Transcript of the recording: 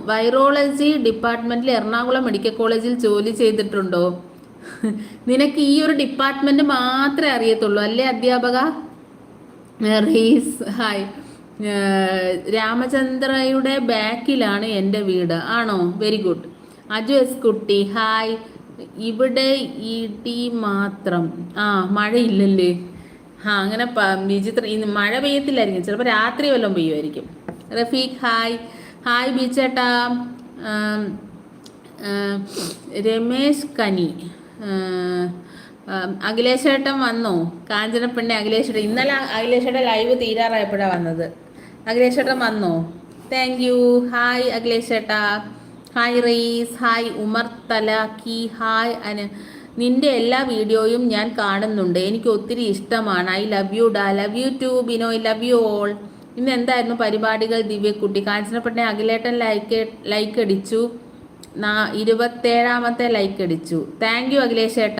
Virology ഡിപ്പാർട്ട്മെന്റിൽ Ernakulam medical കോളേജിൽ ജോലി ചെയ്തിട്ടുണ്ടോ? നിനക്ക് ഈ ഒരു ഡിപ്പാർട്ട്മെന്റ് മാത്രമേ അറിയത്തുള്ളൂ അല്ലേ അധ്യാപക? റീസ് ഹായ്. രാമചന്ദ്രയുടെ ബാക്കിലാണ് എൻ്റെ വീട്. ആണോ? Very good. അജു എസ് കുട്ടി ഹായ്. ഇവിടെ ഇടി മാത്രം. മഴയില്ലല്ലേ? അങ്ങനെ വിചിത്ര മഴ പെയ്യത്തില്ലായിരിക്കും, ചിലപ്പോൾ രാത്രി വല്ലതും പെയ്യുമായിരിക്കും. റഫീഖ് ഹായ്. ഹായ് ബിച്ചേട്ടാ. രമേശ് കനി. അഖിലേഷേട്ടൻ വന്നോ? കാഞ്ചനപ്പെണ്ണെ അഖിലേഷേട്ടൻ ഇന്നലെ അഖിലേഷേട്ടൻ ലൈവ് തീരാറായപ്പോഴാണ് വന്നത്. അഖിലേഷേട്ടൻ വന്നോ? Thank you. ഹായ് അഖിലേഷേട്ടാ. Hi Reese. ഹായ് ഉമർ തലാക്കി. ഹായ് നിന്റെ എല്ലാ വീഡിയോയും ഞാൻ കാണുന്നുണ്ട്, എനിക്ക് ഒത്തിരി ഇഷ്ടമാണ്. ഐ ലവ് യു ഡാ. Love you too Binoy. Love you all. ഇന്ന് എന്തായിരുന്നു പരിപാടികൾ? ദിവ്യക്കുട്ടി കാഞ്ചനപ്പെണ്ണെ അഖിലേട്ടൻ ലൈക്ക് അടിച്ചു. 27ാമത്തെ ലൈക്ക് അടിച്ചു. Thank you അഖിലേഷേട്ട.